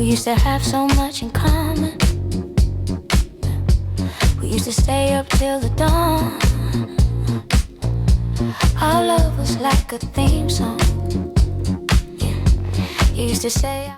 We used to have so much in common. We used to stay up till the dawn. Our love was like a theme song. Yeah. You used to say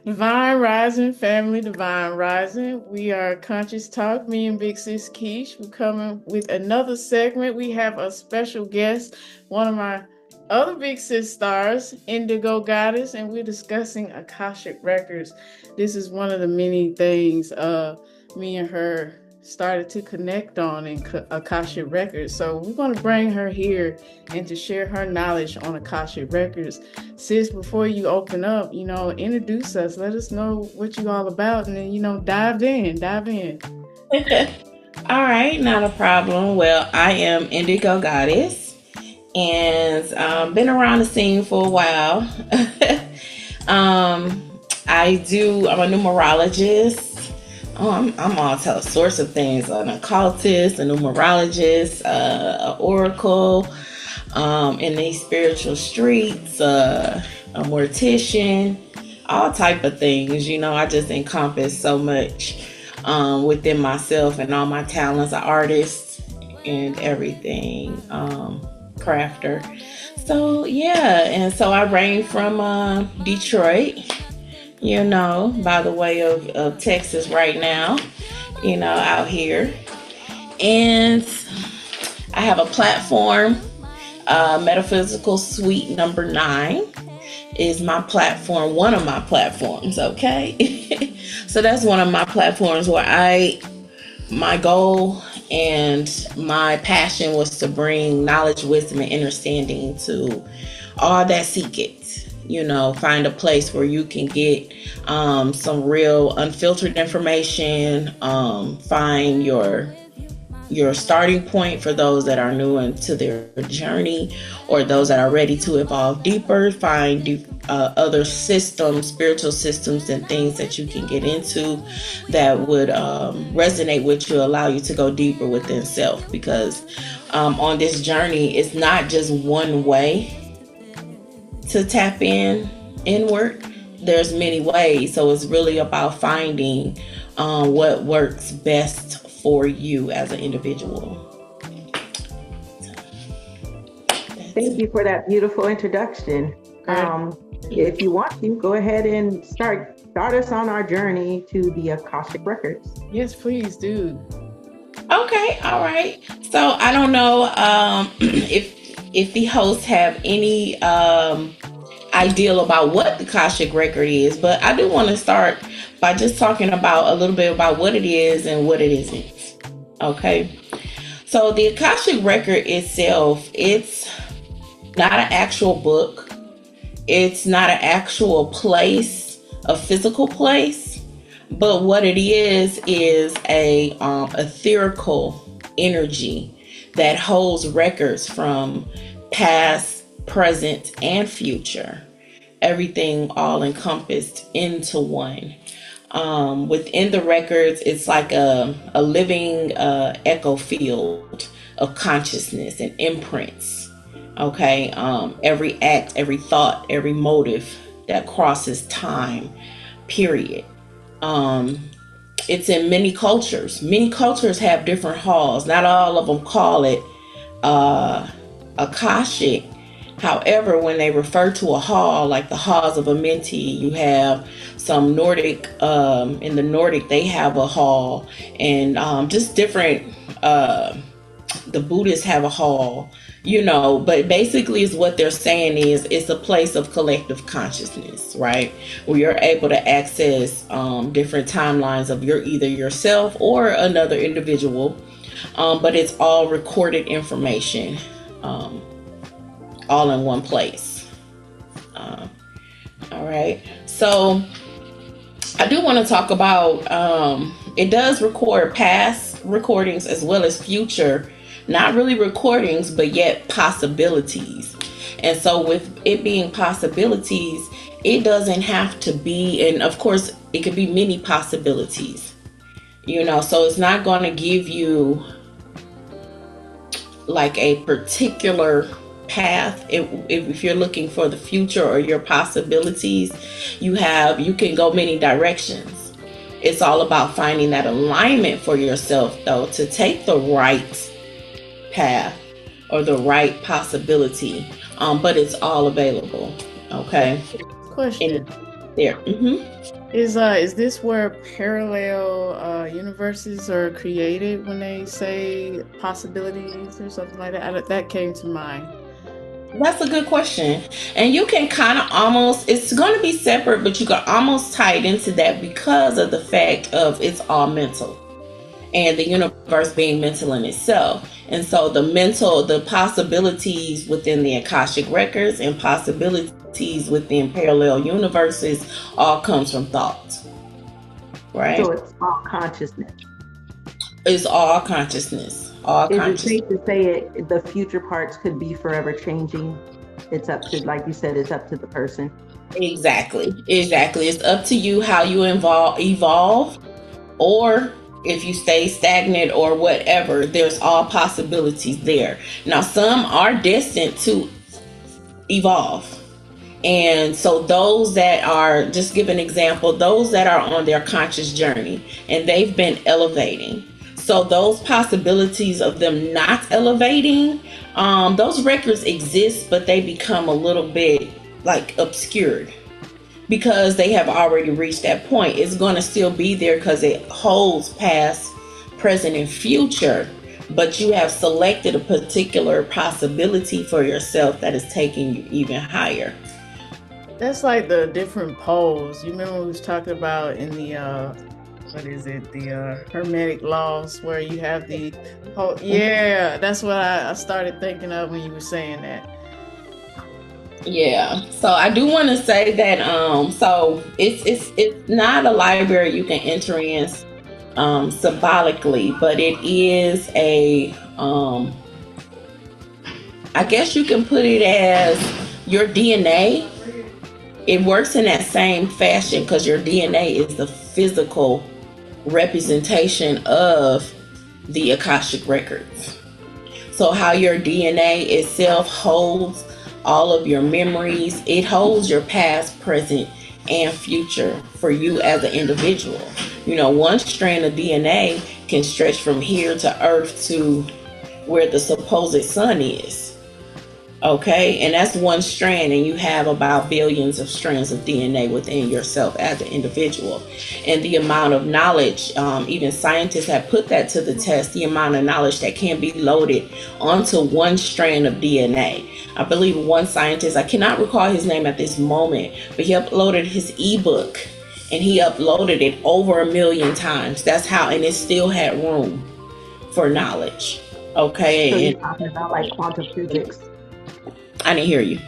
Divine Rising family, Divine Rising. We are Conscious Talk. Me and Big Sis Keish. We're coming with another segment. We have a special guest, one of my other Big Sis stars, Indigo Goddess, and we're discussing Akashic Records. This is one of the many things me and her started to connect on in Akashic Records. So we're going to bring her here and to share her knowledge on Akashic Records. Sis, before you open up, introduce us. Let us know what you all about, and then, dive in. All right, not a problem. Well, I am Indigo Goddess and been around the scene for a while. I'm a numerologist. I'm all sorts of things. An occultist, a numerologist, an oracle, in these spiritual streets, a mortician, all type of things. I just encompass so much within myself and all my talents, an artist and everything, crafter. So yeah, and so I range from Detroit, by the way of Texas right now, out here. And I have a platform, Metaphysical Suite number 9 is my platform, one of my platforms, okay? So that's one of my platforms where my goal and my passion was to bring knowledge, wisdom, and understanding to all that seek it. Find a place where you can get some real unfiltered information, find your starting point for those that are new into their journey or those that are ready to evolve deeper, find other systems, spiritual systems and things that you can get into that would resonate with you, allow you to go deeper within self, because on this journey, it's not just one way to tap inward. There's many ways, so it's really about finding what works best for you as an individual. Thank you for that beautiful introduction. If you want to, go ahead and start us on our journey to the Akashic Records. Yes, please do. Okay, all right. So I don't know if the hosts have any ideal about what the Akashic Record is, but I do want to start by just talking about a little bit about what it is and what it isn't. Okay, so the Akashic Record itself, it's not an actual book. It's not an actual place, a physical place, but what it is a etherical energy that holds records from past, present, and future. Everything all encompassed into one. Within the records, it's like a living echo field of consciousness and imprints. Okay, every act, every thought, every motive that crosses time, period. It's in many cultures. Many cultures have different halls. Not all of them call it Akashic. However, when they refer to a hall, like the halls of Amenti, you have some Nordic, in the Nordic, they have a hall, and just different, the Buddhists have a hall, but basically is what they're saying is it's a place of collective consciousness, right? Where you're able to access different timelines of either yourself or another individual, but it's all recorded information, all in one place. All right. So I do want to talk about, it does record past recordings as well as future, not really recordings, but yet possibilities. And so with it being possibilities, it doesn't have to be, and of course it could be many possibilities, so it's not going to give you like a particular path. If you're looking for the future or your possibilities, you can go many directions. It's all about finding that alignment for yourself, though, to take the right path or the right possibility. But it's all available. Okay. Question. There. Is this where parallel universes are created when they say possibilities or something like that? That came to mind. That's a good question. And you can kind of almost, it's going to be separate, but you can almost tie it into that because of the fact of it's all mental and the universe being mental in itself. And so the possibilities within the Akashic records and possibilities within parallel universes all comes from thought. Right? So it's all consciousness. It's all consciousness. All consciousness. Is it safe to say the future parts could be forever changing? It's up to, like you said, it's up to the person. Exactly. It's up to you how you evolve, or if you stay stagnant or whatever. There's all possibilities there. Now, some are destined to evolve. And so those that are, just give an example, those that are on their conscious journey and they've been elevating. So those possibilities of them not elevating, those records exist, but they become a little bit like obscured because they have already reached that point. It's going to still be there because it holds past, present, and future. But you have selected a particular possibility for yourself that is taking you even higher. That's like the different poles. You remember we was talking about in the the hermetic laws where you have the pole. Yeah, that's what I started thinking of when you were saying that. Yeah, so I do want to say that so it's not a library you can enter in symbolically, but it is a I guess you can put it as your DNA. It works in that same fashion because your DNA is the physical representation of the Akashic records. So how your DNA itself holds all of your memories, it holds your past, present, and future for you as an individual. You know, one strand of DNA can stretch from here to Earth to where the supposed sun is. Okay, and that's one strand, and you have about billions of strands of DNA within yourself as an individual. And the amount of knowledge, even scientists have put that to the test, the amount of knowledge that can be loaded onto one strand of DNA. I believe one scientist, I cannot recall his name at this moment, but he uploaded his ebook and he uploaded it over 1 million times. That's how, and it still had room for knowledge. Okay. So you're talking about like quantum physics. I didn't hear you.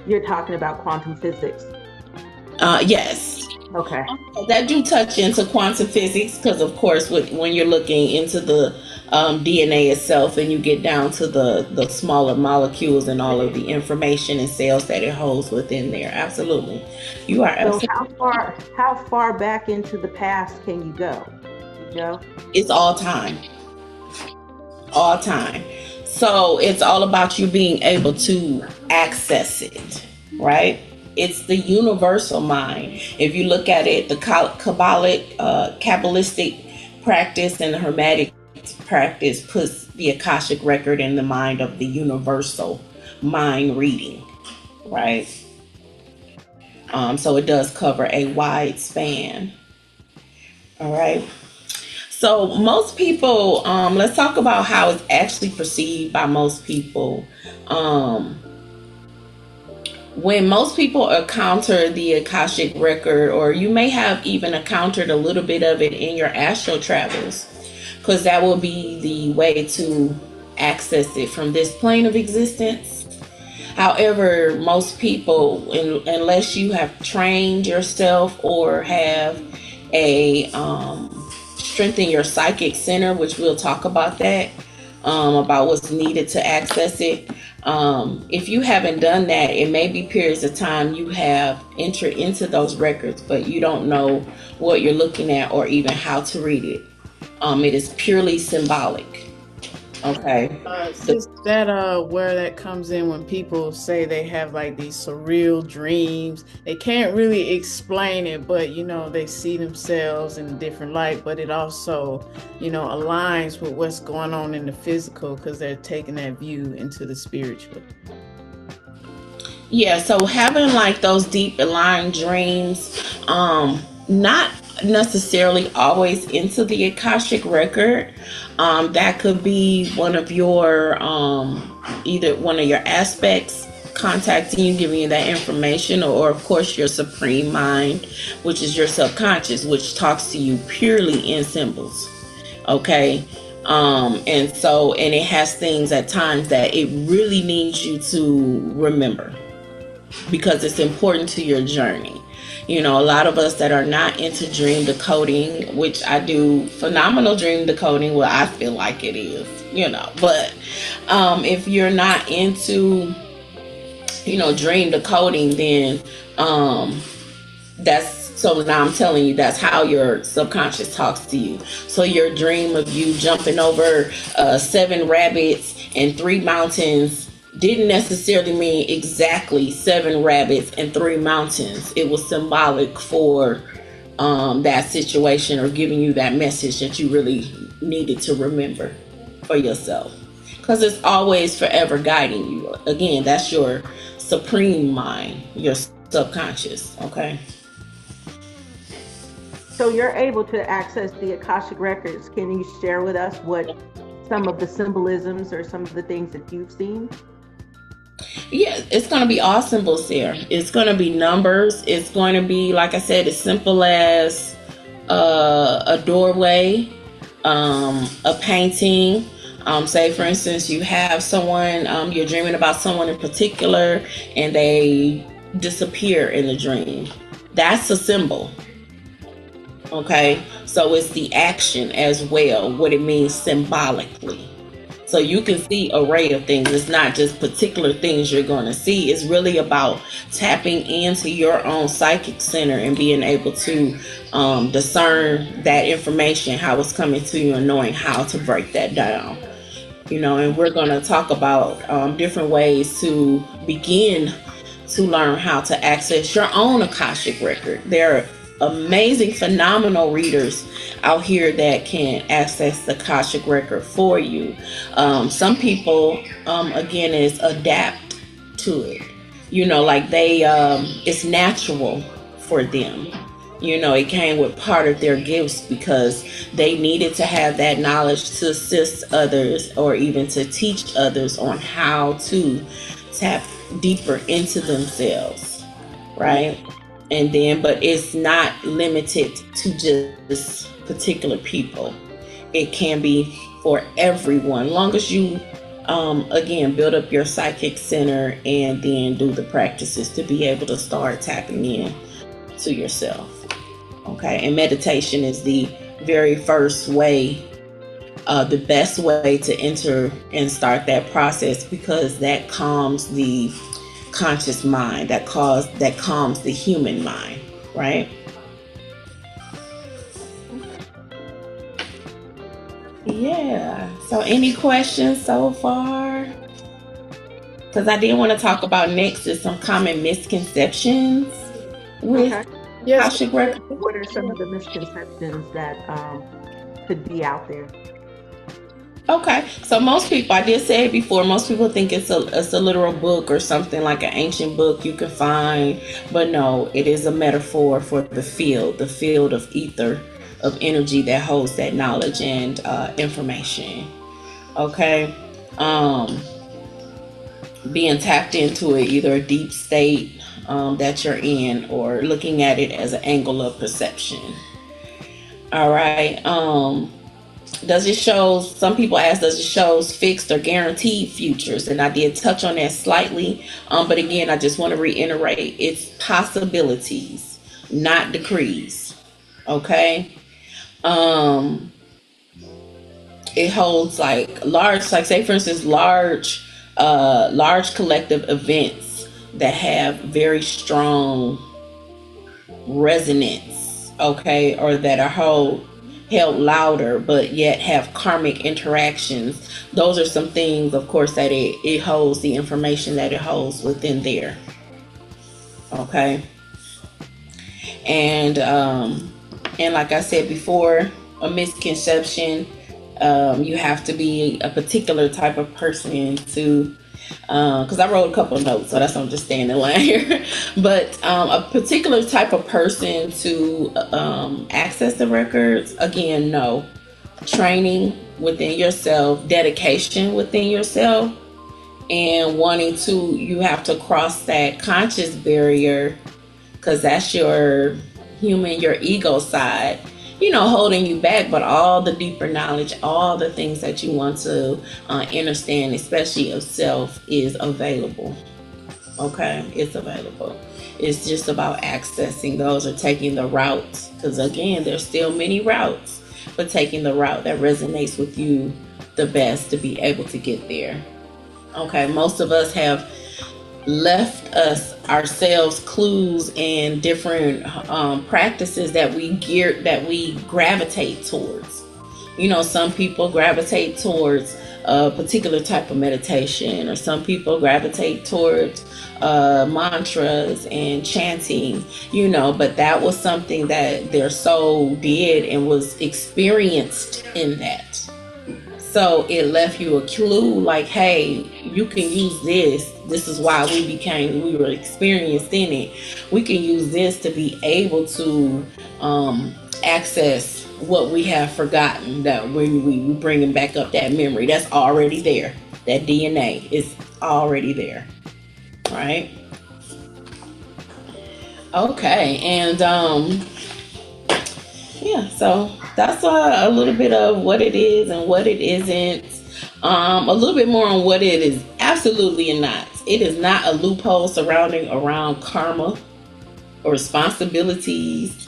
You're talking about quantum physics. Yes. Okay. That do touch into quantum physics because, of course, when you're looking into the DNA itself and you get down to the smaller molecules and all of the information and cells that it holds within there. Absolutely. You are absolutely. So how far back into the past can you go? It's all time. All time. So it's all about you being able to access it, right? It's the universal mind. If you look at it, the Kabbalistic practice and the Hermetic practice puts the Akashic record in the mind of the universal mind reading, right? So it does cover a wide span. All right. So most people, let's talk about how it's actually perceived by most people. When most people encounter the Akashic record, or you may have even encountered a little bit of it in your astral travels, because that will be the way to access it from this plane of existence. However, most people, unless you have trained yourself or have a strengthen your psychic center, which we'll talk about that, about what's needed to access it. If you haven't done that, it may be periods of time you have entered into those records, but you don't know what you're looking at or even how to read it. It is purely symbolic. Okay. Since that where that comes in when people say they have like these surreal dreams, they can't really explain it, but they see themselves in a different light, but it also aligns with what's going on in the physical because they're taking that view into the spiritual. Yeah, so having like those deep aligned dreams, not necessarily always into the Akashic record. That could be one of your either one of your aspects contacting you, giving you that information, or of course your supreme mind, which is your subconscious, which talks to you purely in symbols. Okay. And it has things at times that it really needs you to remember because it's important to your journey. A lot of us that are not into dream decoding, which I do phenomenal dream decoding, well, I feel like it is, but if you're not into, dream decoding, then that's so now I'm telling you that's how your subconscious talks to you. So your dream of you jumping over 7 rabbits and 3 mountains didn't necessarily mean exactly 7 rabbits and 3 mountains. It was symbolic for that situation or giving you that message that you really needed to remember for yourself. Because it's always forever guiding you. Again, that's your supreme mind, your subconscious, okay? So you're able to access the Akashic records. Can you share with us what some of the symbolisms or some of the things that you've seen? Yeah, it's going to be all symbols there. It's going to be numbers. It's going to be, like I said, as simple as a doorway, a painting. Say, for instance, you have someone, you're dreaming about someone in particular, and they disappear in the dream. That's a symbol. Okay, so it's the action as well, what it means symbolically. So you can see an array of things. It's not just particular things you're going to see. It's really about tapping into your own psychic center and being able to discern that information, how it's coming to you, and knowing how to break that down. And we're going to talk about different ways to begin to learn how to access your own Akashic record. There are amazing, phenomenal readers out here that can access the Akashic record for you. Some people, again, is adapt to it. Like they, it's natural for them. It came with part of their gifts because they needed to have that knowledge to assist others or even to teach others on how to tap deeper into themselves, right? And then, but it's not limited to just particular people. It can be for everyone, long as you, again, build up your psychic center and then do the practices to be able to start tapping in to yourself. Okay, and meditation is the very first way, the best way to enter and start that process because that calms the conscious mind, that calms the human mind, right? Yeah. So any questions so far? Because I did want to talk about next is some common misconceptions with Akashic record. What are some of the misconceptions that could be out there? Okay, so most people, I did say it before, most people think it's a literal book or something like an ancient book you can find, but no, it is a metaphor for the field of ether, of energy that holds that knowledge and information. Okay, being tapped into it, either a deep state that you're in, or looking at it as an angle of perception. All right. Does it show, some people ask, does it show fixed or guaranteed futures? And I did touch on that slightly. But again, I just want to reiterate, it's possibilities, not decrees. Okay. It holds like large, like say for instance, large collective events that have very strong resonance. Okay. Or that are hold held louder, but yet have karmic interactions. Those are some things, of course, that it holds, the information that it holds within there. Okay. And like I said before, a misconception, you have to be a particular type of person to, because I wrote a couple of notes, so that's why I'm just staying in line here. But a particular type of person to access the records, again, no. Training within yourself, dedication within yourself, and you have to cross that conscious barrier, because that's your ego side, holding you back. But all the deeper knowledge, all the things that you want to understand, especially of self, is available. Okay, it's available. It's just about accessing those, or taking the route, because again, there's still many routes, but taking the route that resonates with you the best to be able to get there. Okay, most of us have left ourselves clues and different practices that we gravitate towards. Some people gravitate towards a particular type of meditation, or some people gravitate towards mantras and chanting, but that was something that their soul did and was experienced in that. So it left you a clue, like, hey, you can use this. This is why we were experienced in it. We can use this to be able to access what we have forgotten, that when we bringing back up that memory, that's already there. That DNA is already there, right? Okay, and so that's a little bit of what it is and what it isn't. A little bit more on what it is absolutely not. It is not a loophole surrounding around karma or responsibilities.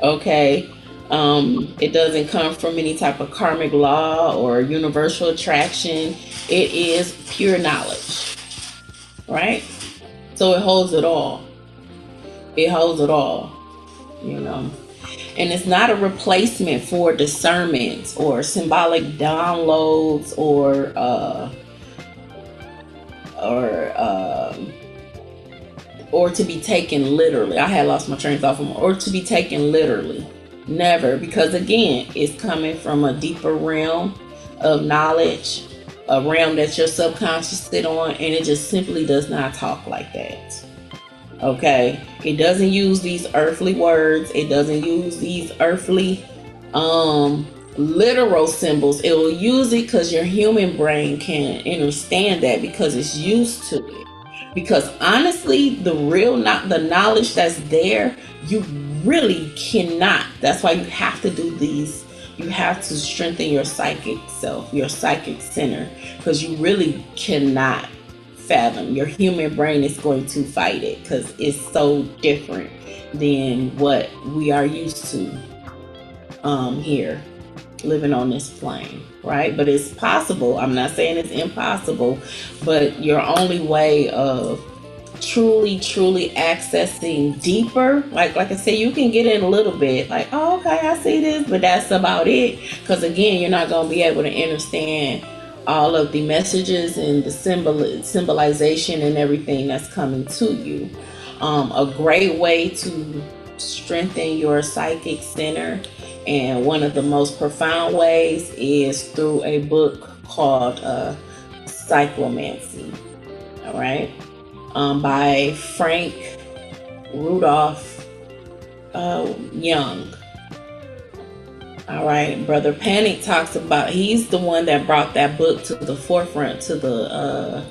Okay. It doesn't come from any type of karmic law or universal attraction. It is pure knowledge, right? So it holds it all. It holds it all, And it's not a replacement for discernment or symbolic downloads or to be taken literally. I had lost my train of thought or to be taken literally. Never, because again, it's coming from a deeper realm of knowledge, a realm that your subconscious sit on, and it just simply does not talk like that. Okay, it doesn't use these earthly words. It doesn't use these earthly literal symbols. It will use it because your human brain can understand that, because it's used to it. Because honestly, the knowledge that's there, you really cannot. That's why you have to do these. You have to strengthen your psychic self, your psychic center, because you really cannot fathom. Your human brain is going to fight it, because it's so different than what we are used to here, living on this plane, right? But it's possible. I'm not saying it's impossible, but your only way of truly accessing deeper, like I said, you can get in a little bit, like, oh, okay, I see this, but that's about it. Because again, you're not going to be able to understand all of the messages and the symbolization and everything that's coming to you. A great way to strengthen your psychic center, and one of the most profound ways, is through a book called Psychromancy. All right. By Frank Rudolph Young. All right, Brother Panic talks about, he's the one that brought that book to the forefront, to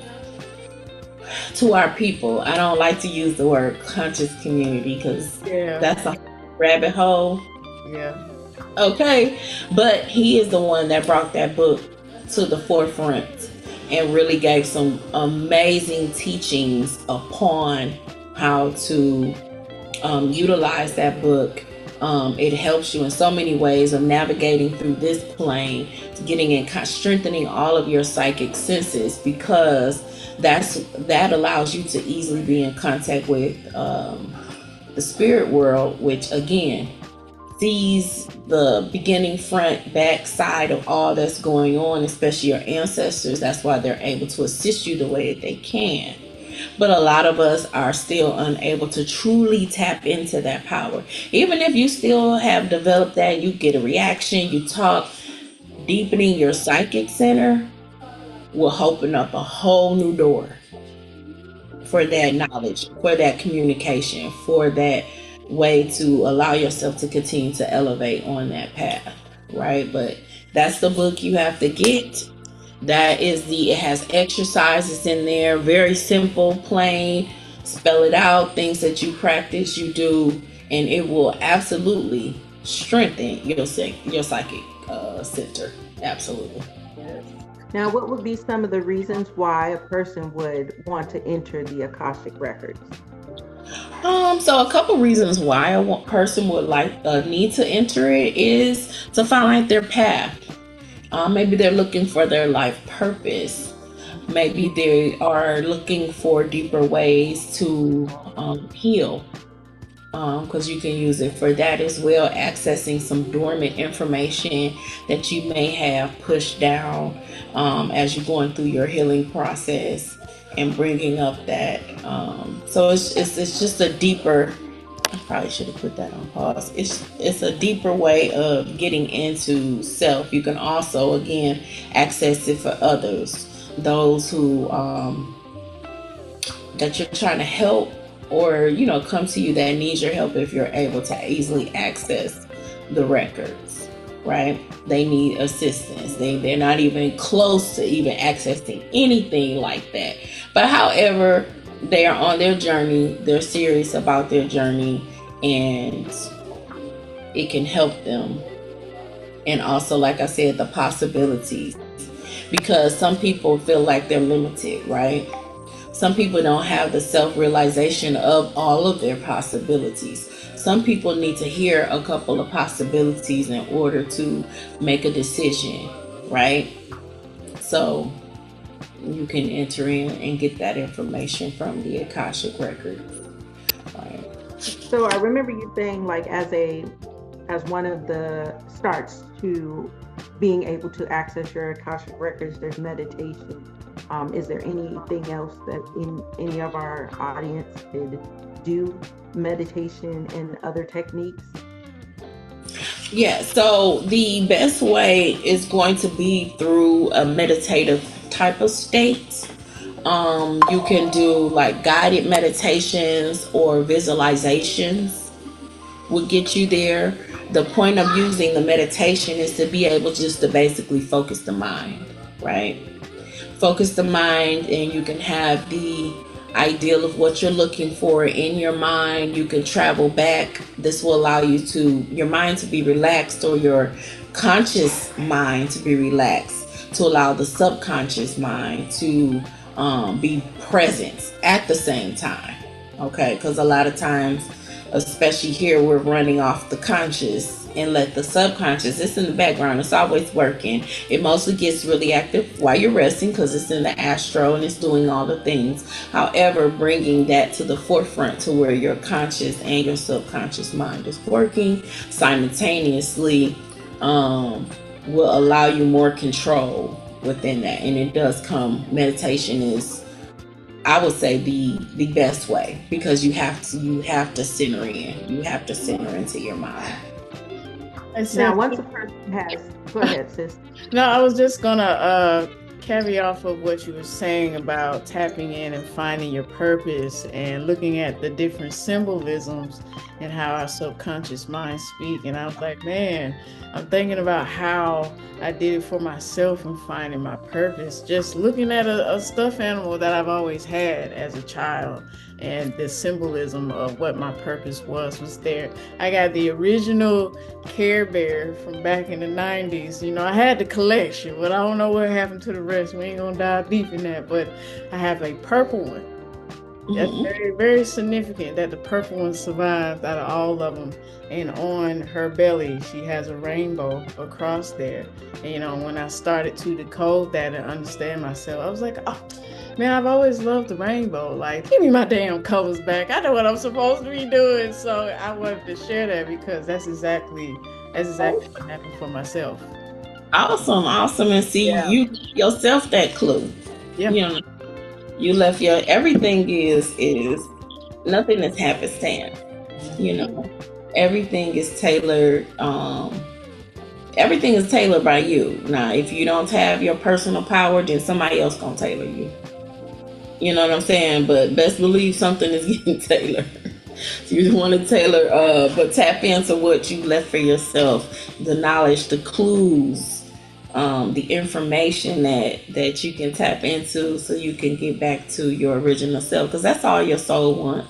our people. I don't like to use the word conscious community, because that's a rabbit hole. Yeah. Okay, but he is the one that brought that book to the forefront and really gave some amazing teachings upon how to utilize that book. It helps you in so many ways of navigating through this plane, getting in, strengthening all of your psychic senses, because that allows you to easily be in contact with the spirit world, which again, sees the beginning, front, back side of all that's going on, especially your ancestors. That's why they're able to assist you the way that they can. But a lot of us are still unable to truly tap into that power. Even if you still have developed that, you get a reaction, you talk, deepening your psychic center will open up a whole new door for that knowledge, for that communication, for that way to allow yourself to continue to elevate on that path, right? But that's the book you have to get. It has exercises in there, very simple, plain, spell it out, things that you practice, you do, and it will absolutely strengthen your psychic center. Absolutely. Now, what would be some of the reasons why a person would want to enter the Akashic records? So a couple reasons why a person would need to enter it is to find out their path. Maybe they're looking for their life purpose. Maybe they are looking for deeper ways to heal, because you can use it for that as well, accessing some dormant information that you may have pushed down as you're going through your healing process and bringing up that. So it's just a deeper. I probably should have put that on pause. It's a deeper way of getting into self. You can also, again, access it for others, those who that you're trying to help, or come to you that needs your help. If you're able to easily access the records, right? They need assistance. They're not even close to even accessing anything like that. But however, they are on their journey. They're serious about their journey, and it can help them. And also, like I said, the possibilities, because some people feel like they're limited, right? Some people don't have the self-realization of all of their possibilities. Some people need to hear a couple of possibilities in order to make a decision, right? So you can enter in and get that information from the Akashic records. Right. So I remember you saying, like, as one of the starts to being able to access your Akashic records, there's meditation. Is there anything else that any of our audience could do, meditation and other techniques? Yeah, so the best way is going to be through a meditative type of state. You can do like guided meditations or visualizations will get you there. The point of using the meditation is to be able just to basically focus the mind, right? Focus the mind, and you can have the ideal of what you're looking for in your mind. You can travel back. This will allow your mind to be relaxed, or your conscious mind to be relaxed, to allow the subconscious mind to be present at the same time. Okay, because a lot of times, especially here, we're running off the conscious and let the subconscious, it's in the background, it's always working. It mostly gets really active while you're resting because it's in the astro and it's doing all the things. However, bringing that to the forefront to where your conscious and your subconscious mind is working simultaneously will allow you more control within that. And it does come, meditation is, I would say, the best way, because you have to center in. You have to center into your mind. Now, once a person has, go ahead, sis. No, I was just gonna caveat off of what you were saying about tapping in and finding your purpose and looking at the different symbolisms and how our subconscious mind speak. And I was like, man, I'm thinking about how I did it for myself and finding my purpose. Just looking at a stuffed animal that I've always had as a child, and the symbolism of what my purpose was there. I got the original Care Bear from back in the 90s. I had the collection, but I don't know what happened to the rest. We ain't gonna dive deep in that, but I have a purple one. That's very, very significant that the purple one survived out of all of them. And on her belly, she has a rainbow across there. And, when I started to decode that and understand myself, I was like, oh, Man, I've always loved the rainbow. Like, give me my damn colors back. I know what I'm supposed to be doing. So I wanted to share that because that's exactly what happened for myself. Awesome, awesome. And see, Yeah. you yourself that clue. Yeah. You know, you left your everything is nothing is happenstance. You know, everything is tailored. Everything is tailored by you. Now, if you don't have your personal power, then somebody else gonna tailor you. You know what I'm saying? But best believe something is getting tailored. So you want to tailor, but tap into what you left for yourself, the knowledge, the clues, the information that you can tap into, so you can get back to your original self. Because that's all your soul wants.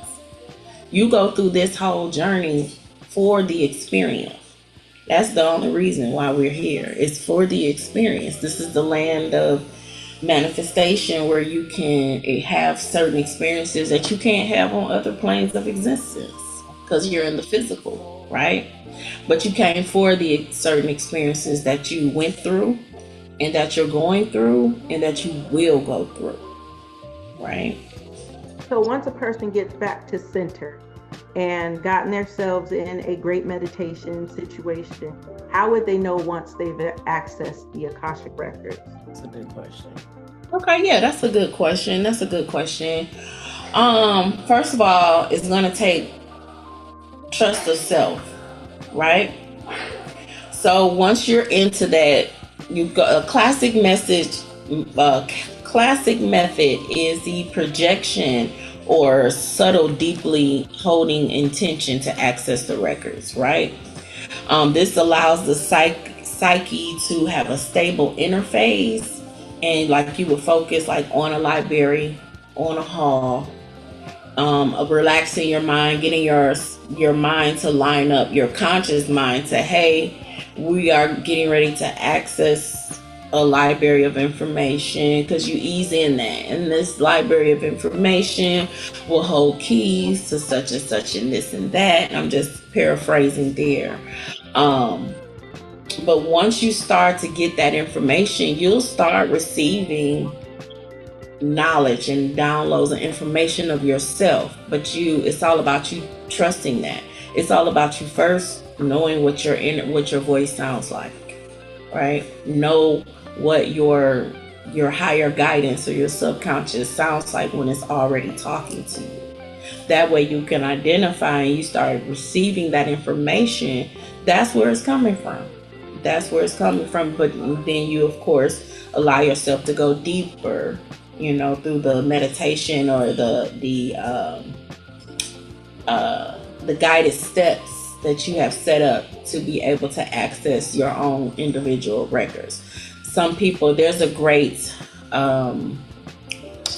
You go through this whole journey for the experience. That's the only reason why we're here. It's for the experience. This is the land of manifestation where you can have certain experiences that you can't have on other planes of existence because you're in the physical, right? But you came for the certain experiences that you went through and that you're going through and that you will go through, right? So once a person gets back to center and gotten themselves in a great meditation situation, how would they know once they've accessed the Akashic records? That's a good question. Okay, yeah, that's a good question. That's a good question. First of all, it's gonna take trust of self, right? So once you're into that, you've got a classic message. Classic method is the projection or subtle, deeply holding intention to access the records, right? This allows the psyche to have a stable interface, and like you would focus like on a library, on a hall, of relaxing your mind, getting your mind to line up, your conscious mind to, hey, we are getting ready to access a library of information, because you ease in that, and this library of information will hold keys to such and such and this and that. I'm just paraphrasing there. But once you start to get that information, you'll start receiving knowledge and downloads and information of yourself. But it's all about you trusting that. It's all about you first knowing what your voice sounds like, right? Know what your higher guidance or your subconscious sounds like when it's already talking to you. That way you can identify and you start receiving that information. That's where it's coming from. That's where it's coming from. But then you, of course, allow yourself to go deeper, through the meditation or the guided steps that you have set up to be able to access your own individual records. Some people, there's a great guided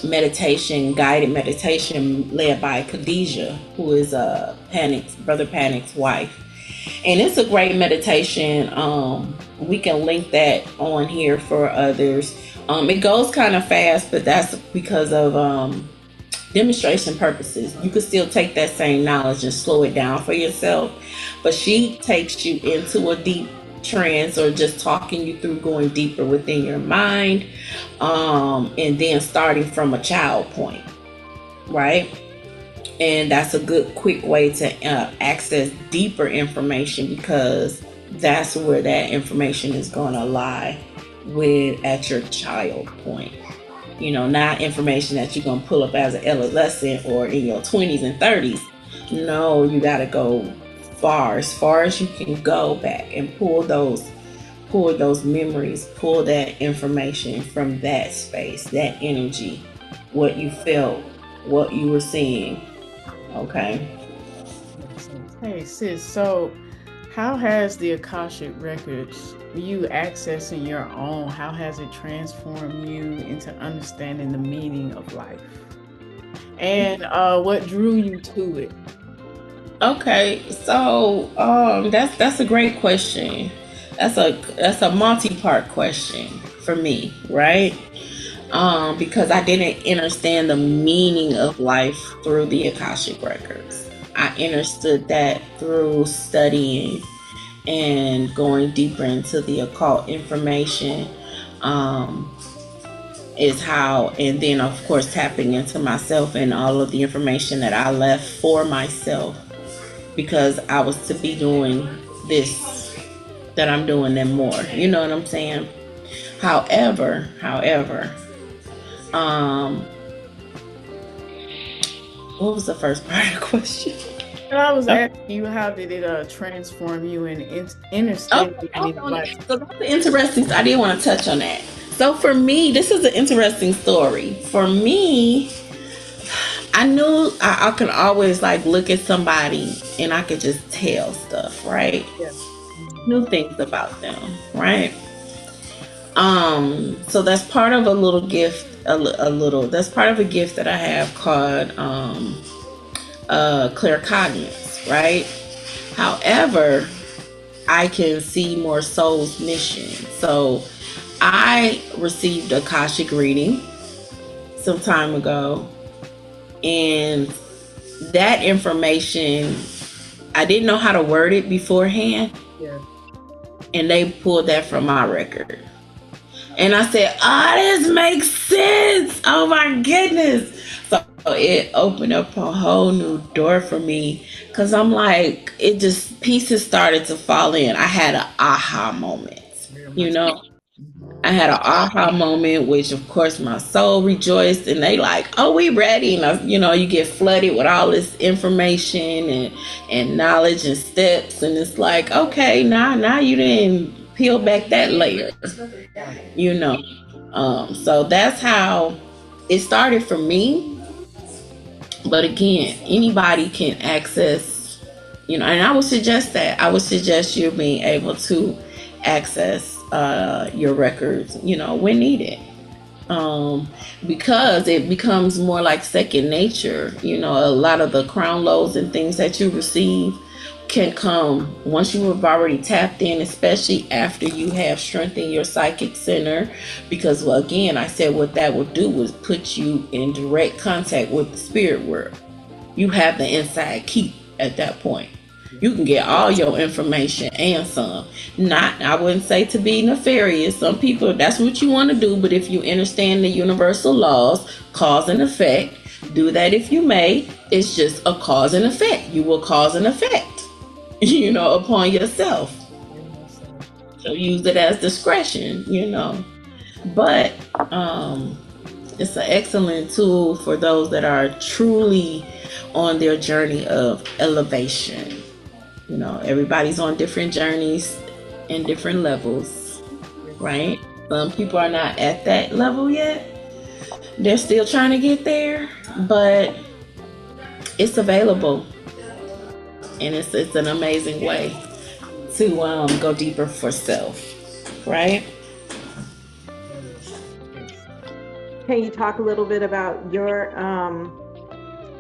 meditation led by Khadijah, who is Brother Panic's wife. And it's a great meditation. We can link that on here for others. It goes kind of fast, but that's because of demonstration purposes. You can still take that same knowledge and slow it down for yourself. But she takes you into a deep trance, or just talking you through going deeper within your mind, and then starting from a child point, right? And that's a good quick way to access deeper information, because that's where that information is going to lie at your child point. Not information that you're going to pull up as an adolescent or in your 20s and 30s. No, you got to go as far as you can go back and pull those memories, pull that information from that space, that energy, what you felt, what you were seeing. Okay. Hey sis, so how has the Akashic Records, you accessing your own, how has it transformed you into understanding the meaning of life? And what drew you to it? Okay, so that's a great question. That's a multi-part question for me, right? Because I didn't understand the meaning of life through the Akashic Records. I understood that through studying and going deeper into the occult information. is how, and then of course tapping into myself and all of the information that I left for myself, because I was to be doing this that I'm doing them more. You know what I'm saying? However, um, what was the first part of the question? And I was asking you, how did it transform you and understand anybody? So that's interesting. I didn't want to touch on that. So for me, this is an interesting story. For me, I knew I could always like look at somebody and I could just tell stuff, right? Yeah. New things about them, right? So that's part of a little gift, that's part of a gift that I have called claircognizance, right? However, I can see more soul's mission. So I received a Akashic reading some time ago, and that information, I didn't know how to word it beforehand. Yeah. And they pulled that from my record. And I said, this makes sense. Oh my goodness. So it opened up a whole new door for me, because I'm like, it just, pieces started to fall in. I had an aha moment, you know? I had an aha moment, which of course my soul rejoiced, and they like, oh, we ready. And you get flooded with all this information and knowledge and steps. And it's like, okay, now you didn't peel back that layer, so that's how it started for me. But again, anybody can access, and I would suggest you being able to access your records, when needed, because it becomes more like second nature. A lot of the crown loads and things that you receive can come once you have already tapped in, especially after you have strengthened your psychic center, because, well, again, I said what that would do was put you in direct contact with the spirit world. You have the inside key at that point. You can get all your information and some. I wouldn't say to be nefarious. Some people, that's what you want to do, but if you understand the universal laws, cause and effect, do that if you may. It's just a cause and effect. You will cause an effect, upon yourself. So use it as discretion, But it's an excellent tool for those that are truly on their journey of elevation. Everybody's on different journeys and different levels, right? Some people are not at that level yet. They're still trying to get there, but it's available. And it's an amazing way to go deeper for self, right? Can you talk a little bit about your,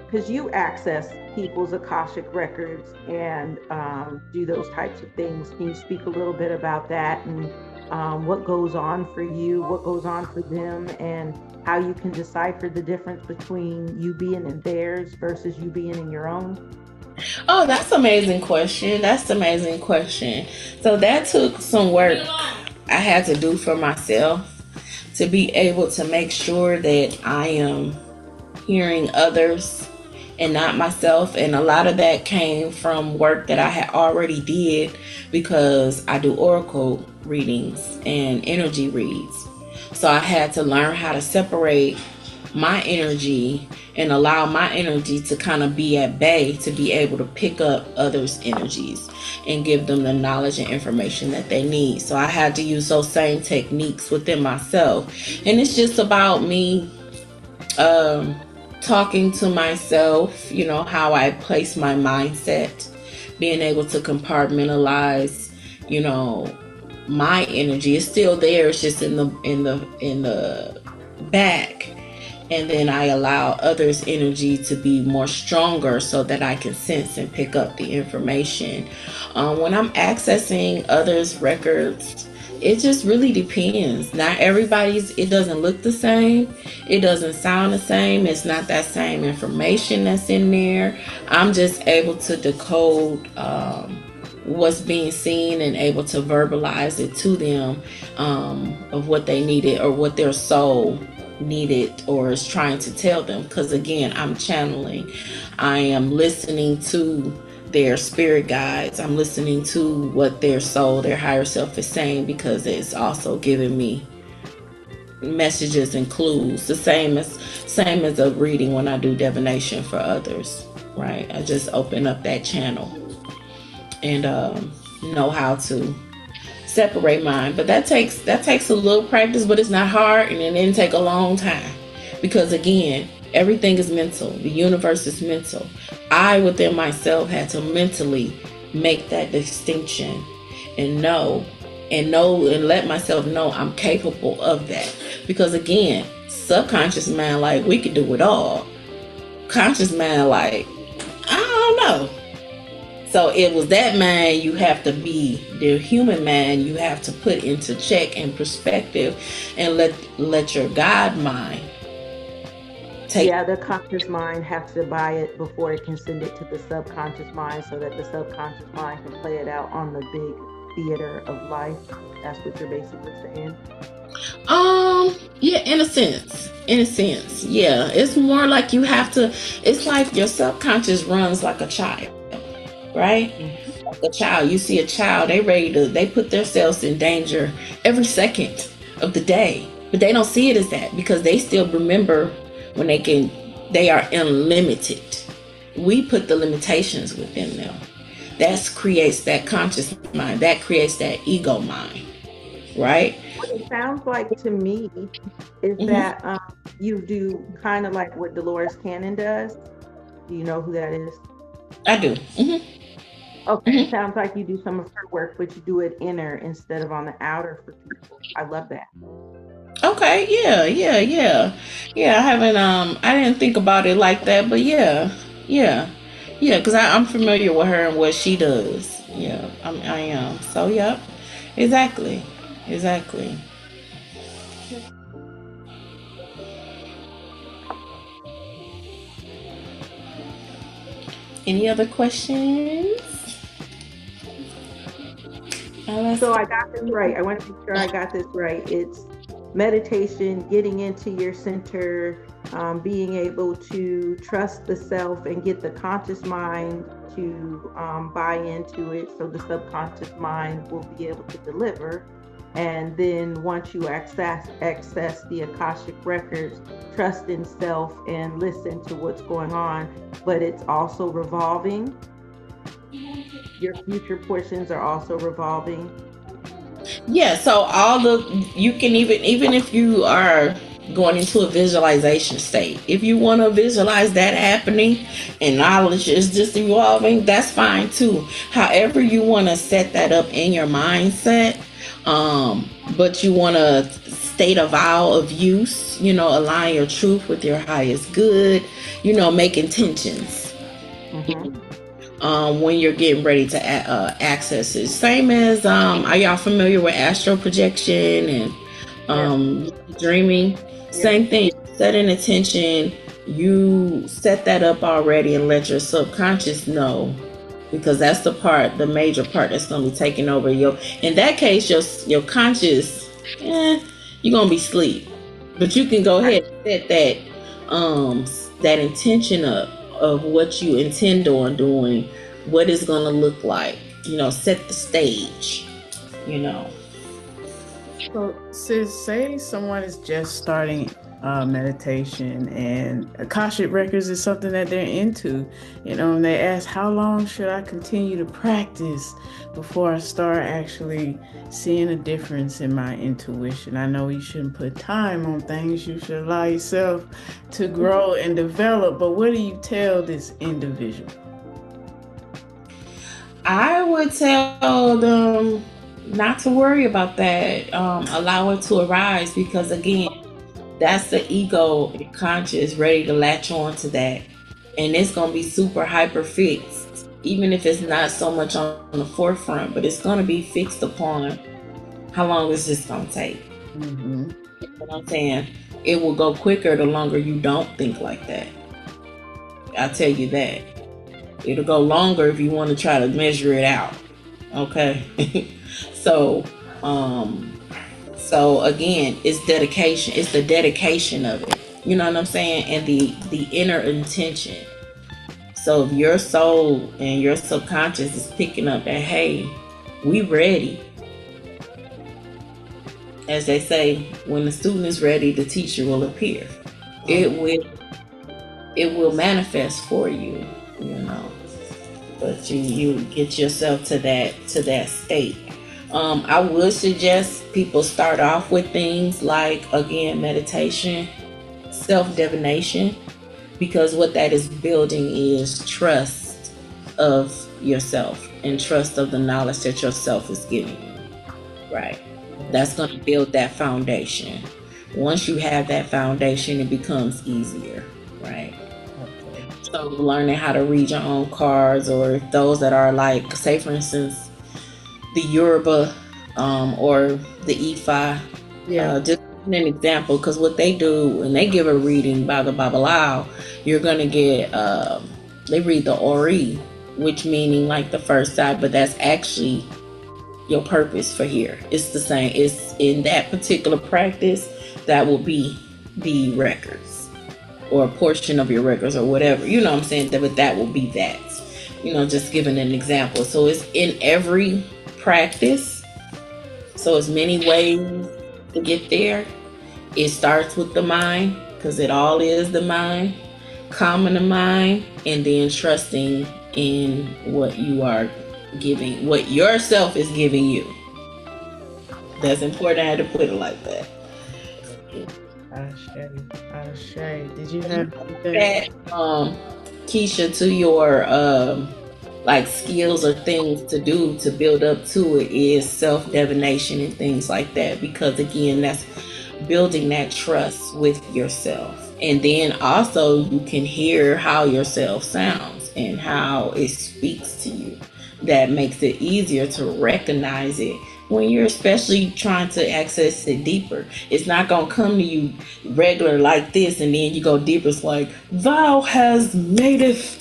because you access people's Akashic records and do those types of things. Can you speak a little bit about that and what goes on for you, what goes on for them, and how you can decipher the difference between you being in theirs versus you being in your own? Oh, that's an amazing question. So that took some work I had to do for myself to be able to make sure that I am hearing others and not myself. And a lot of that came from work that I had already did, because I do oracle readings and energy reads. So I had to learn how to separate my energy and allow my energy to kind of be at bay, to be able to pick up others' energies and give them the knowledge and information that they need. So I had to use those same techniques within myself. And it's just about me talking to myself, how I place my mindset, being able to compartmentalize, my energy is still there. It's just in the back. And then I allow others' energy to be more stronger so that I can sense and pick up the information. When I'm accessing others' records, it just really depends. Not everybody's, it doesn't look the same. It doesn't sound the same. It's not that same information that's in there. I'm just able to decode what's being seen and able to verbalize it to them, of what they needed or what their soul needed or is trying to tell them. Because again, I'm channeling, I am listening to their spirit guides, I'm listening to what their soul, their higher self is saying, because it's also giving me messages and clues, the same as a reading when I do divination for others, right? I just open up that channel and know how to separate mine. But that takes a little practice, but it's not hard, and it didn't take a long time, because again, everything is mental. The universe is mental. I within myself had to mentally make that distinction and know and let myself know I'm capable of that. Because again, subconscious mind, like, we can do it all. Conscious mind, like, I don't know. So it was that mind you have to be, the human mind you have to put into check and perspective, and let your God mind take. Yeah, the conscious mind has to buy it before it can send it to the subconscious mind, so that the subconscious mind can play it out on the big theater of life. That's what you're basically saying. Yeah, in a sense, yeah. It's more like you have to. It's like your subconscious runs like a child, right? Mm-hmm. Like a child. You see a child, they put themselves in danger every second of the day, but they don't see it as that, because they still remember when they are unlimited. We put the limitations within them. That creates that conscious mind. That creates that ego mind, right? What it sounds like to me is that you do kind of like what Dolores Cannon does. Do you know who that is? I do. Okay, it sounds like you do some of her work, but you do it inner instead of on the outer for people. I love that. Okay, yeah. I haven't I didn't think about it like that, but yeah, because I'm familiar with her and what she does. Yeah, I am. So yep, exactly. Any other questions? So I got this right. I want to make sure I got this right. It's meditation, getting into your center, being able to trust the self and get the conscious mind to buy into it, so the subconscious mind will be able to deliver. And then once you access the Akashic records, trust in self and listen to what's going on. But it's also revolving. Your future portions are also revolving. Yeah, so you can even if you are going into a visualization state, if you want to visualize that happening and knowledge is just evolving, that's fine too. However you want to set that up in your mindset, but you want to state a vow of use, align your truth with your highest good, make intentions. When you're getting ready to access it. Same as, are y'all familiar with astral projection and dreaming? Same thing. Set an intention. You set that up already and let your subconscious know, because that's the major part that's going to be taking over in that case, your conscious, you're going to be asleep. But you can go ahead and set that intention up of what you intend on doing, what it's going to look like, set the stage, So, sis, say someone is just starting meditation and Akashic records is something that they're into, and they ask, how long should I continue to practice before I start actually seeing a difference in my intuition? I know you shouldn't put time on things. You should allow yourself to grow and develop. But what do you tell this individual? I would tell them not to worry about that. Allow it to arise, because again, that's the ego and conscious ready to latch on to that. And it's going to be super hyper fixed, even if it's not so much on the forefront, but it's going to be fixed upon how long is this going to take. You know what I'm saying? It will go quicker the longer you don't think like that. I'll tell you that. It'll go longer if you want to try to measure it out. Okay? So, So again, it's dedication. It's the dedication of it. You know what I'm saying? And the inner intention. So if your soul and your subconscious is picking up that, hey, we ready. As they say, when the student is ready, the teacher will appear. It will manifest for you, you know. But you get yourself to that state. I would suggest people start off with things like, again, meditation, self-divination, because what that is building is trust of yourself and trust of the knowledge that yourself is giving you, right? That's going to build that foundation. Once you have that foundation, it becomes easier, right? So learning how to read your own cards, or those that are like, say for instance, the Yoruba or the Ifa. Just an example, because what they do when they give a reading by the Babalao, you're going to get, they read the Ori, which meaning like the first side, but that's actually your purpose for here. It's the same. It's in that particular practice, that will be the records or a portion of your records or whatever, you know what I'm saying? But that will be that, you know, just giving an example. So it's in every practice. So it's many ways to get there. It starts with the mind, because it all is the mind, calming the mind, and then trusting in what you are giving, what yourself is giving you. That's important. I had to put it like that. Ashe. Did you have that, Keisha, to your like skills or things to do to build up to it is self-divination and things like that, because again, that's building that trust with yourself. And then also you can hear how yourself sounds and how it speaks to you. That makes it easier to recognize it when you're especially trying to access it deeper. It's not going to come to you regular like this and then you go deeper. It's like, thou has madeth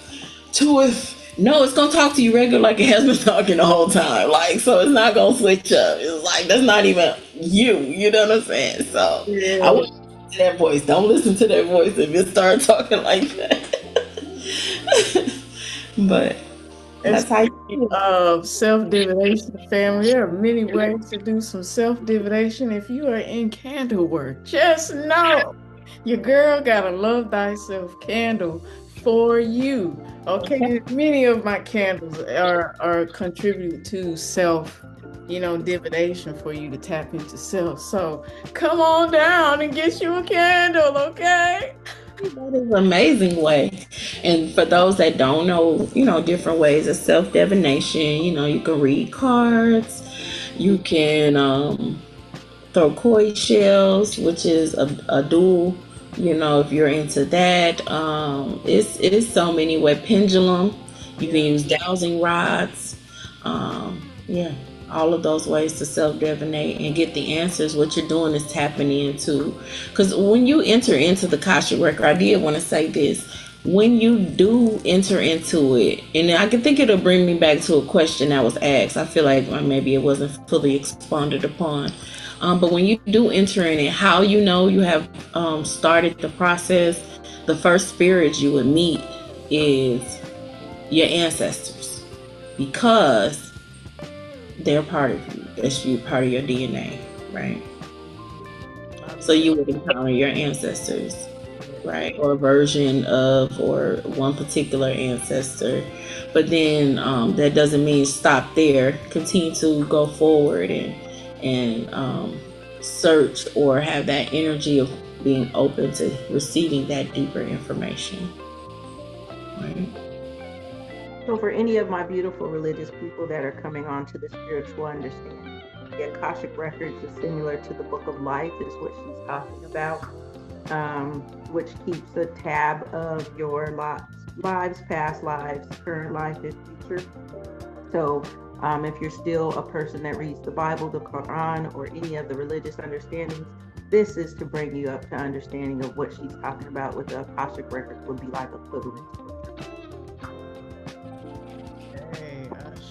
to it. No, it's going to talk to you regular like it has been talking the whole time. Like, so it's not going to switch up. It's like, that's not even you. You know what I'm saying? So I wouldn't listen to that voice. Don't listen to that voice if it starts talking like that. But that's how you self-divination, family. There are many ways to do some self-divination. If you are in candle work, just know your girl got a Love Thyself candle for you. Okay, many of my candles are contributed to self, divination, for you to tap into self. So come on down and get you a candle, okay? That is an amazing way. And for those that don't know, different ways of self-divination, you can read cards, you can throw koi shells, which is a dual, if you're into that. It's so many ways. Pendulum, you can use dowsing rods. All of those ways to self-divinate and get the answers. What you're doing is tapping into, because when you enter into the Akashic record, I did want to say this, when you do enter into it, and I can think it'll bring me back to a question that was asked. I feel like maybe it wasn't fully expanded upon, but when you do enter in it, how you know you have started the process, the first spirit you would meet is your ancestors, because they're part of you. That's part of your DNA, right? So you would encounter your ancestors, right? Or a version of, or one particular ancestor. But then that doesn't mean stop there. Continue to go forward and search, or have that energy of being open to receiving that deeper information, right? So for any of my beautiful religious people that are coming on to the spiritual understanding, the Akashic Records is similar to the Book of Life, is what she's talking about, which keeps a tab of your lives, past lives, current life, and future. So if you're still a person that reads the Bible, the Quran, or any of the religious understandings, this is to bring you up to understanding of what she's talking about with the Akashic Records would be like equivalent to it.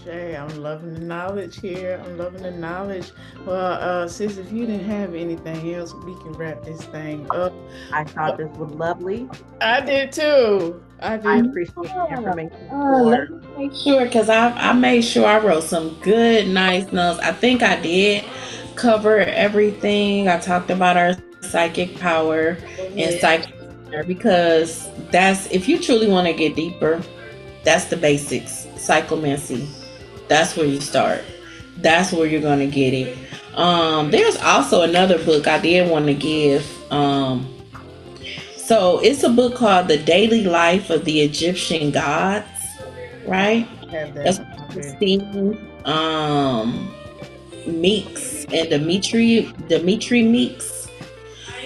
Shay, I'm loving the knowledge here. I'm loving the knowledge. Well, sis, if you didn't have anything else, we can wrap this thing up. I thought this was lovely. I did too. I I did. appreciate the information Let for. me make sure because I made sure I wrote some good, nice notes. I think I did cover everything. I talked about our psychic power and Yeah. psychic because that's if you truly want to get deeper, that's the basics. Psychomancy. That's where you start. That's where you're gonna get it. There's also another book I did want to give. So it's a book called The Daily Life of the Egyptian Gods, right? Have That's that. Christine Meeks and Dimitri Meeks.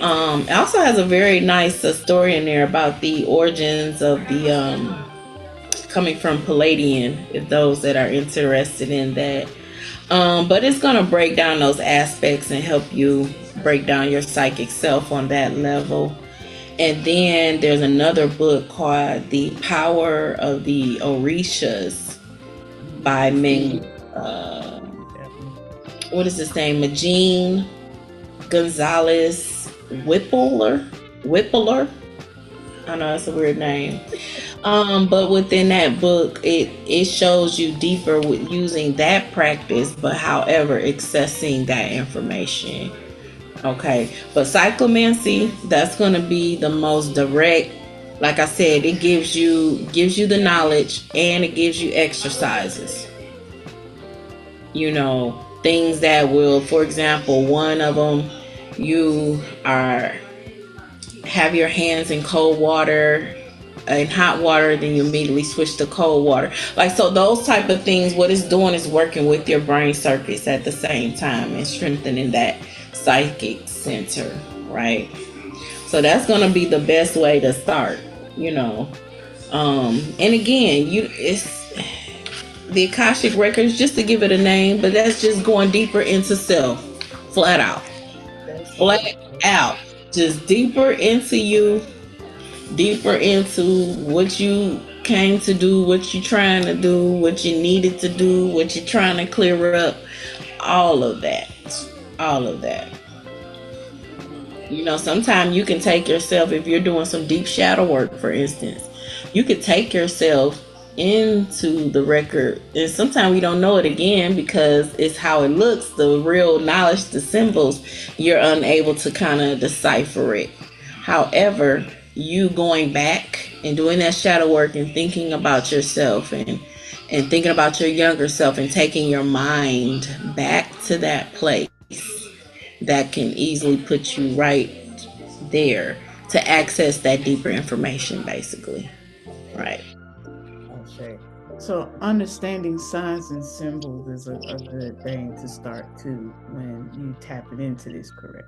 It also has a very nice story in there about the origins of the coming from Palladian, if those that are interested in that. But it's gonna break down those aspects and help you break down your psychic self on that level. And then there's another book called The Power of the Orishas by Ming. What is his name? Majin Gonzalez Whippler. I know that's a weird name. But within that book, it shows you deeper with using that practice, but however accessing that information. Okay, but psychomancy, that's going to be the most direct. Like I said, it gives you the knowledge and it gives you exercises. You know, things that will, for example, one of them, you have your hands in cold water, in hot water, then you immediately switch to cold water. Like, so those type of things, what it's doing is working with your brain circuits at the same time and strengthening that psychic center, right? So that's going to be the best way to start, you know. And again, it's the Akashic records, just to give it a name, but that's just going deeper into self, flat out, just deeper into you, deeper into what you came to do, what you're trying to do, what you needed to do, what you're trying to clear up, all of that. You know, sometimes you can take yourself, if you're doing some deep shadow work, for instance, you could take yourself into the record, and sometimes we don't know it again because it's how it looks, the real knowledge, the symbols, you're unable to kind of decipher it. However, you going back and doing that shadow work and thinking about yourself and thinking about your younger self and taking your mind back to that place, that can easily put you right there to access that deeper information, basically. Right. Okay. So understanding signs and symbols is a good thing to start too when you tapping into this, correct?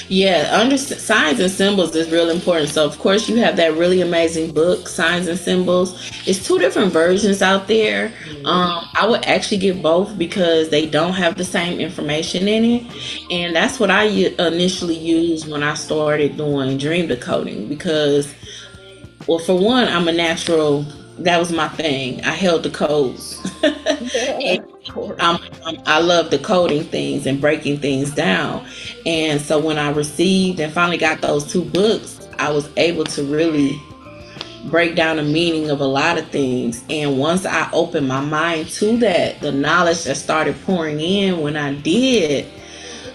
Yeah, signs and symbols is real important. So of course you have that really amazing book, Signs and Symbols. It's two different versions out there. I would actually get both because they don't have the same information in it, and that's what I initially used when I started doing dream decoding. Because, well, for one, I'm a natural. That was my thing. I held the codes. And I love decoding things and breaking things down. And so when I received and finally got those two books, I was able to really break down the meaning of a lot of things. And once I opened my mind to that, the knowledge that started pouring in when I did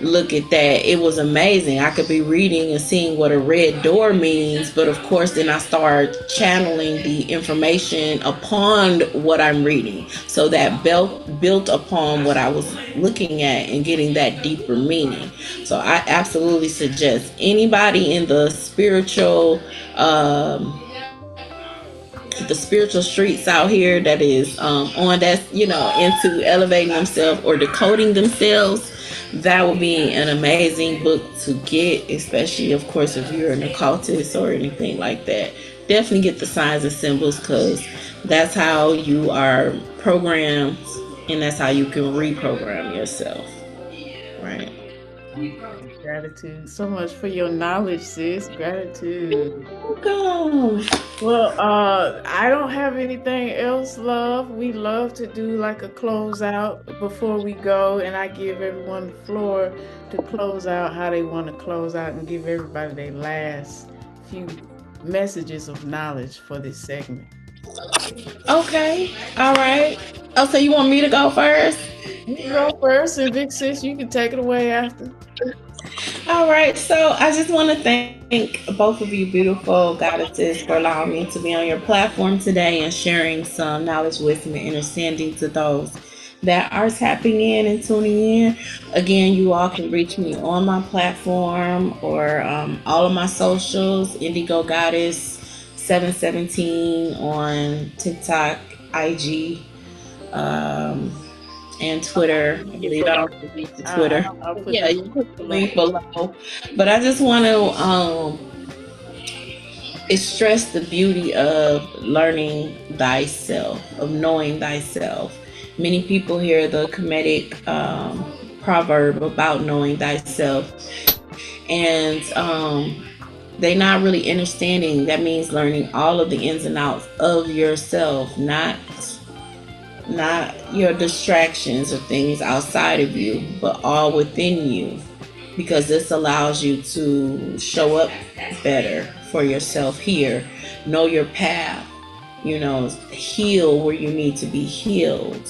look at that, it was amazing. I could be reading and seeing what a red door means, but of course then I start channeling the information upon what I'm reading, so that built upon what I was looking at and getting that deeper meaning. So I absolutely suggest anybody in the spiritual streets out here that is on that, into elevating themselves or decoding themselves, that would be an amazing book to get, especially, of course, if you're an occultist or anything like that. Definitely get the signs and symbols, because that's how you are programmed and that's how you can reprogram yourself. Right. Gratitude so much for your knowledge, sis. Gratitude. Welcome. Well, I don't have anything else, love. We love to do like a closeout before we go, and I give everyone the floor to close out how they want to close out and give everybody their last few messages of knowledge for this segment. Okay. All right. Oh, so you want me to go first? You can go first, and Big Sis, you can take it away after. All right. So I just want to thank both of you beautiful goddesses for allowing me to be on your platform today and sharing some knowledge, wisdom, and understanding to those that are tapping in and tuning in. Again, you all can reach me on my platform or all of my socials, Indigo Goddess 717 on TikTok, IG, um, and Twitter. I believe I don't delete the Twitter. I'll put Yeah, the you put the link below. But I just want to stress the beauty of learning thyself, of knowing thyself. Many people hear the Kemetic proverb about knowing thyself, and they're not really understanding that means learning all of the ins and outs of yourself, not your distractions or things outside of you, but all within you, because this allows you to show up better for yourself here, know your path, heal where you need to be healed.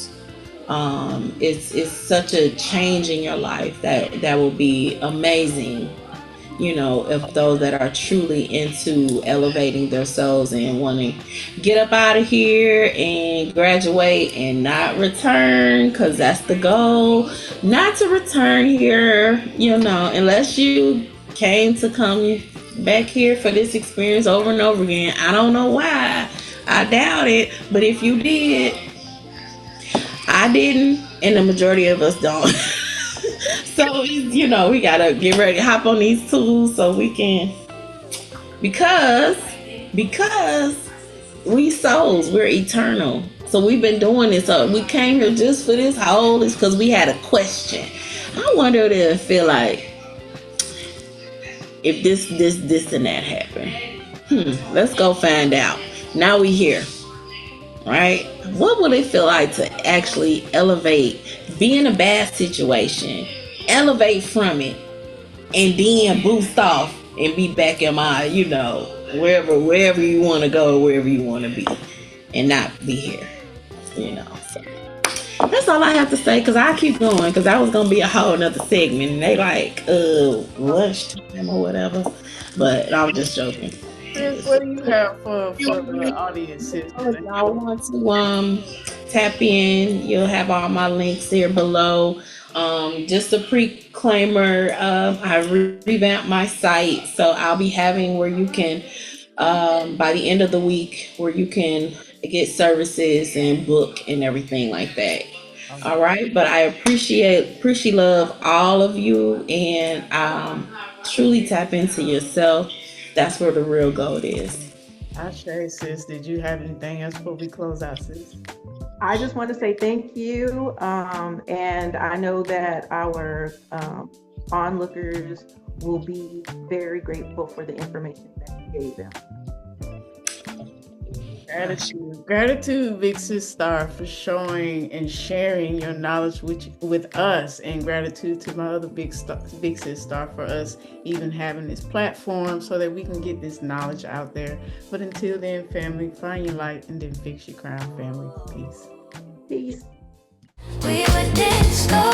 It's such a change in your life that will be amazing, if those that are truly into elevating their souls and want to get up out of here and graduate and not return, because that's the goal, not to return here, unless you came to come back here for this experience over and over again. I don't know why. I doubt it. But if you did, I didn't, and the majority of us don't. So, we gotta get ready to hop on these tools so we can, because we souls, we're eternal. So we've been doing this. We came here just for this. How old is? Because we had a question. I wonder if it feel like if this and that happened. Let's go find out. Now we here, right? What will it feel like to actually elevate, be in a bad situation, elevate from it, and then boost off and be back in my, wherever you want to go, wherever you want to be, and not be here, So that's all I have to say, because I keep going, because that was gonna be a whole nother segment, and they like lunchtime or whatever. But I'm just joking. Sis, what do you have for the audience, sis? If y'all want to tap in, you'll have all my links there below. Just a preclaimer, I revamped my site, so I'll be having where you can, by the end of the week, where you can get services and book and everything like that. All right, but I appreciate love all of you, and truly tap into yourself. That's where the real gold is. Ashe, sis, did you have anything else before we close out, sis? I just want to say thank you. And I know that our onlookers will be very grateful for the information that you gave them. Gratitude, Big Sis Star, for showing and sharing your knowledge with us, and gratitude to my other Big Sis Star for us even having this platform so that we can get this knowledge out there. But until then, family, find your light and then fix your crown, family. Peace. Peace. We were disco.